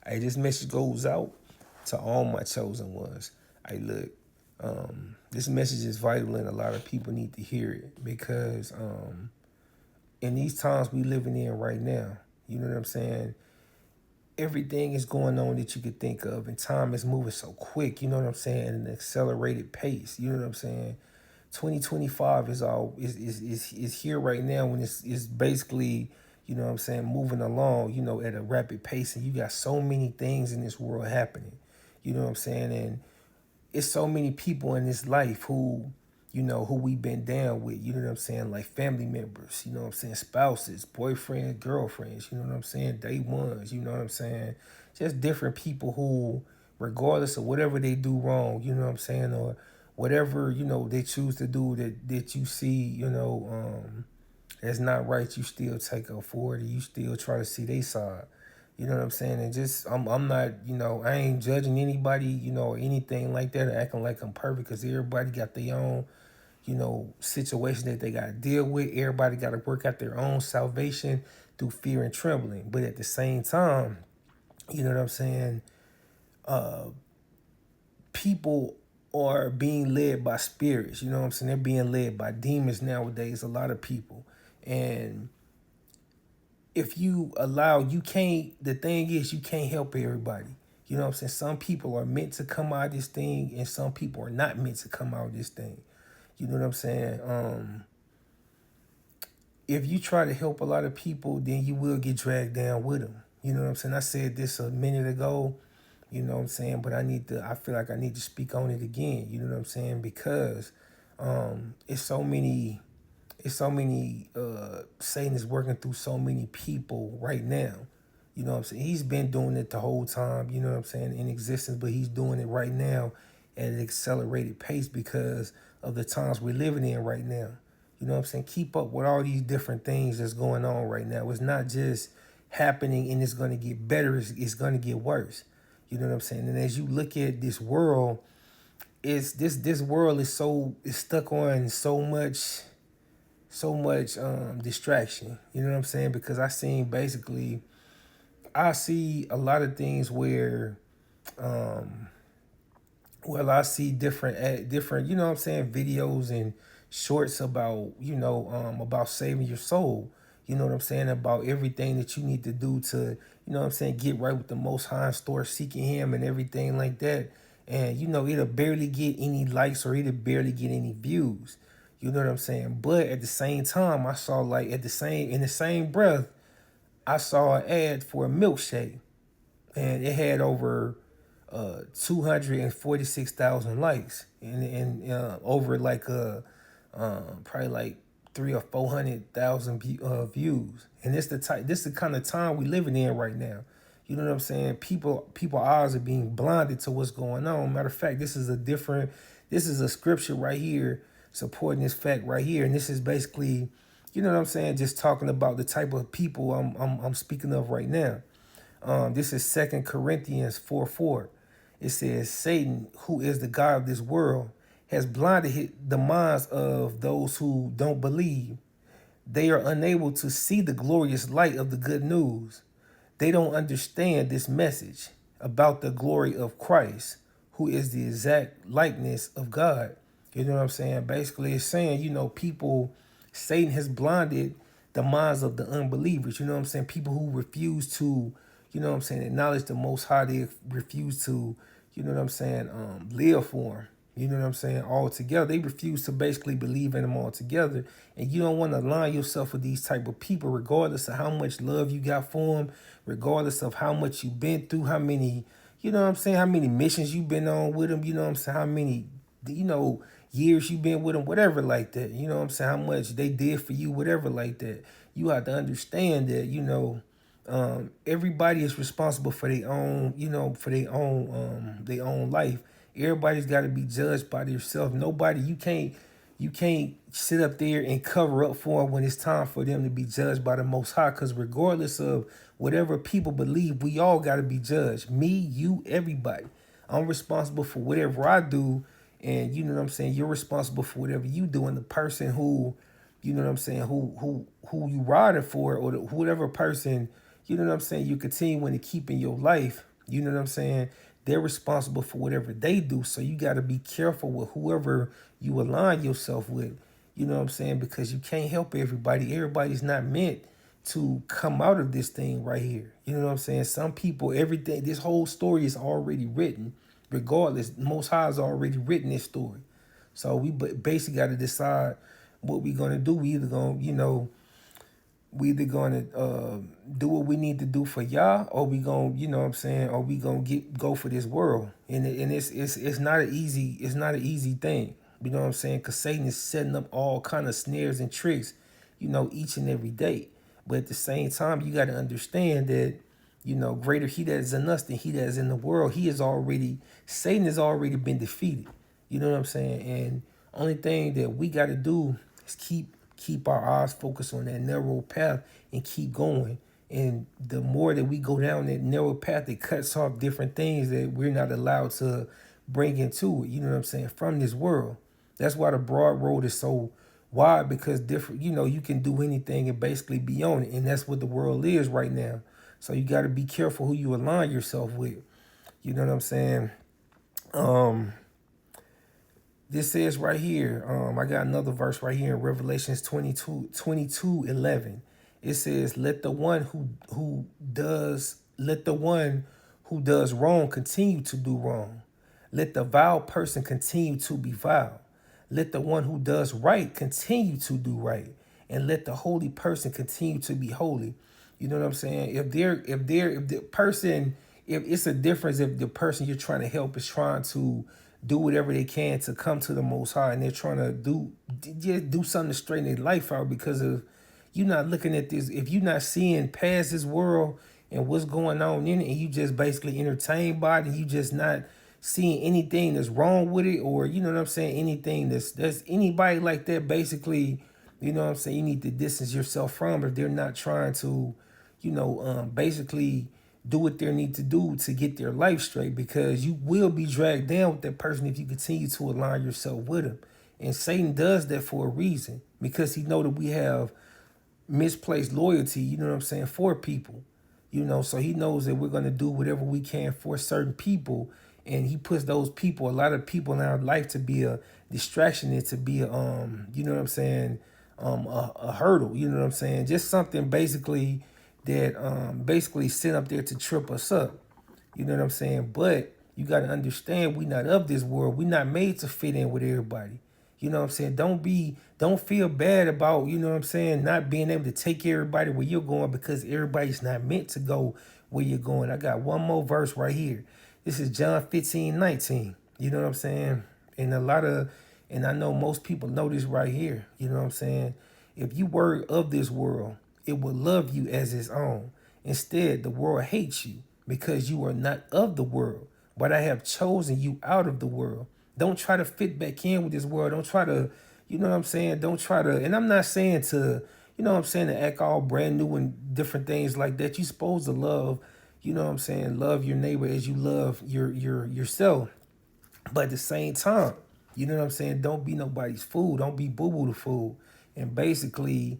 Hey, this message goes out to all my chosen ones. Hey, look, this message is vital and a lot of people need to hear it because in these times we living in right now, you know what I'm saying? Everything is going on that you could think of, and time is moving so quick, you know what I'm saying, at an accelerated pace, you know what I'm saying? 2025 is here right now when it's basically, you know what I'm saying, moving along, at a rapid pace, and you got so many things in this world happening, you know what I'm saying? And it's so many people in this life who we've been down with, you know what I'm saying, like family members, you know what I'm saying, spouses, boyfriends, girlfriends, you know what I'm saying, day ones, you know what I'm saying, just different people who, regardless of whatever they do wrong, you know what I'm saying, or whatever, they choose to do that you see, that's not right, you still take up for it, and you still try to see their side. You know what I'm saying? And just I'm not, I ain't judging anybody, or anything like that, or acting like I'm perfect, because everybody got their own, situation that they got to deal with. Everybody got to work out their own salvation through fear and trembling. But at the same time, you know what I'm saying? People are being led by spirits. You know what I'm saying? They're being led by demons nowadays. A lot of people, and if you allow, you can't. The thing is, you can't help everybody. You know what I'm saying? Some people are meant to come out of this thing, and some people are not meant to come out of this thing. You know what I'm saying? If you try to help a lot of people, then you will get dragged down with them. You know what I'm saying? I said this a minute ago, you know what I'm saying? But I feel like I need to speak on it again, you know what I'm saying? Because it's so many, Satan is working through so many people right now. You know what I'm saying? He's been doing it the whole time, you know what I'm saying, in existence, but he's doing it right now at an accelerated pace because of the times we're living in right now. You know what I'm saying? Keep up with all these different things that's going on right now. It's not just happening and it's going to get better, it's going to get worse. You know what I'm saying? And as you look at this world, it's this world is stuck on so much distraction. You know what I'm saying? Because I see a lot of things where I see different, you know what I'm saying, videos and shorts about, about saving your soul. You know what I'm saying? About everything that you need to do to, you know what I'm saying, get right with the Most High and start seeking Him and everything like that. And, it'll barely get any likes or it'll barely get any views. You know what I'm saying? But at the same time, I saw like in the same breath, I saw an ad for a milkshake, and it had over 246,000 likes, and over like probably like three or 400,000 views. And this the kind of time we living in right now. You know what I'm saying? People eyes are being blinded to what's going on. Matter of fact, this is a scripture right here supporting this fact right here, and this is basically, you know what I'm saying, just talking about the type of people I'm speaking of right now. This is 2 Corinthians 4:4. It says, Satan, who is the God of this world, has blinded the minds of those who don't believe. They are unable to see the glorious light of the good news. They don't understand this message about the glory of Christ, who is the exact likeness of God. You know what I'm saying? Basically, it's saying, Satan has blinded the minds of the unbelievers. You know what I'm saying? People who refuse to, you know what I'm saying, acknowledge the Most High. They refuse to, you know what I'm saying, live for Him. You know what I'm saying? All together. They refuse to basically believe in Him altogether. And you don't want to align yourself with these type of people, regardless of how much love you got for them, regardless of how much you've been through, how many, you know what I'm saying, how many missions you've been on with them, you know what I'm saying, how many, years you've been with them, whatever like that. You know what I'm saying? How much they did for you, whatever like that. You have to understand that, everybody is responsible for their own, their own life. Everybody's got to be judged by themselves. Nobody, you can't sit up there and cover up for them when it's time for them to be judged by the Most High. Because regardless of whatever people believe, we all got to be judged. Me, you, everybody. I'm responsible for whatever I do, and you know what I'm saying. You're responsible for whatever you do. And the person who, you know what I'm saying, who you riding for, or whatever person, you know what I'm saying, you continuing to keep in your life. You know what I'm saying? They're responsible for whatever they do. So you got to be careful with whoever you align yourself with. You know what I'm saying? Because you can't help everybody. Everybody's not meant to come out of this thing right here. You know what I'm saying? Some people, everything, this whole story is already written. Regardless, Most High has already written this story. So we basically got to decide what we're gonna do. We either gonna do what we need to do for y'all, or we gonna, you know what I'm saying, or we gonna go for this world. And it's not an easy thing. You know what I'm saying? Cause Satan is setting up all kind of snares and tricks, each and every day. But at the same time, you got to understand that, greater he that is in us than he that is in the world. Satan has already been defeated. You know what I'm saying? And only thing that we got to do is keep our eyes focused on that narrow path and keep going. And the more that we go down that narrow path, it cuts off different things that we're not allowed to bring into it. You know what I'm saying? From this world. That's why the broad road is so wide, because different, you can do anything and basically be on it. And that's what the world is right now. So you got to be careful who you align yourself with. You know what I'm saying? Um, This says right here, I got another verse right here in Revelations 22:11. It says, let the one who does wrong continue to do wrong. Let the vile person continue to be vile. Let the one who does right continue to do right. And let the holy person continue to be holy. You know what I'm saying? If it's a difference if the person you're trying to help is trying to do whatever they can to come to the Most High, and they're trying to do something to straighten their life out, because of you not looking at this. If you're not seeing past this world and what's going on in it, and you just basically entertained by it, and you just not seeing anything that's wrong with it, or you know what I'm saying, anything that's anybody like that, basically, you know what I'm saying, you need to distance yourself from if they're not trying to, basically do what they need to do to get their life straight, because you will be dragged down with that person if you continue to align yourself with them. And Satan does that for a reason, because he know that we have misplaced loyalty, you know what I'm saying, for people. So he knows that we're going to do whatever we can for certain people, and he puts a lot of people in our life to be a distraction and to be you know what I'm saying, a hurdle, you know what I'm saying, just something basically that basically sit up there to trip us up. You know what I'm saying? But you got to understand, we not of this world. We not made to fit in with everybody. You know what I'm saying? Don't feel bad about, you know what I'm saying, not being able to take everybody where you're going, because everybody's not meant to go where you're going. I got one more verse right here. This is John 15:19. You know what I'm saying? And I know most people know this right here. You know what I'm saying? If you were of this world, it will love you as its own. Instead, the world hates you because you are not of the world, but I have chosen you out of the world. Don't try to fit back in with this world. Don't try to, you know what I'm saying? Don't try to, and I'm not saying to, you know what I'm saying, to act all brand new and different things like that. You're supposed to love, you know what I'm saying, love your neighbor as you love yourself. But at the same time, you know what I'm saying, don't be nobody's fool. Don't be boo-boo the fool. And basically,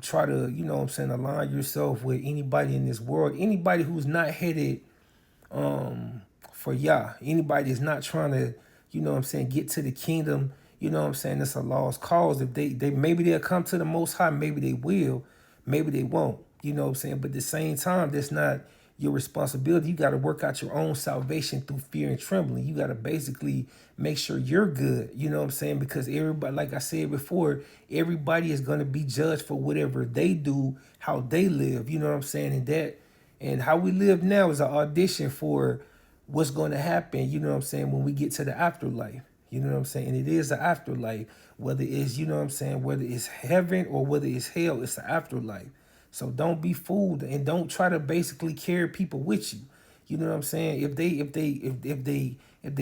try to, you know what I'm saying, align yourself with anybody in this world, anybody who's not headed for Yah, anybody that's not trying to, you know what I'm saying, get to the kingdom. You know what I'm saying, it's a lost cause. If they maybe they'll come to the Most High, maybe they will, maybe they won't, you know what I'm saying. But at the same time, that's not your responsibility. You got to work out your own salvation through fear and trembling. You got to basically make sure you're good, you know what I'm saying, because everybody, like I said before, everybody is going to be judged for whatever they do, how they live, you know what I'm saying. And how we live now is an audition for what's going to happen, you know what I'm saying, when we get to the afterlife. You know what I'm saying? And it is an afterlife, whether it's, you know what I'm saying, whether it's heaven or whether it's hell, it's the afterlife. So don't be fooled, and don't try to basically carry people with you. You know what I'm saying? If they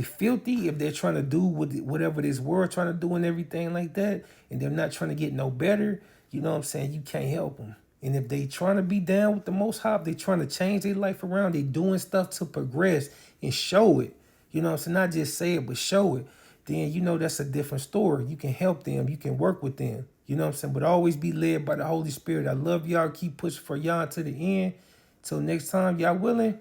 filthy, if they're trying to do whatever this world trying to do and everything like that, and they're not trying to get no better, you know what I'm saying, you can't help them. And if they trying to be down with the Most High, they trying to change their life around, they doing stuff to progress and show it. You know what I'm saying? Not just say it, but show it. Then you know that's a different story. You can help them. You can work with them. You know what I'm saying? But always be led by the Holy Spirit. I love y'all. Keep pushing for y'all to the end. Till next time, y'all willing.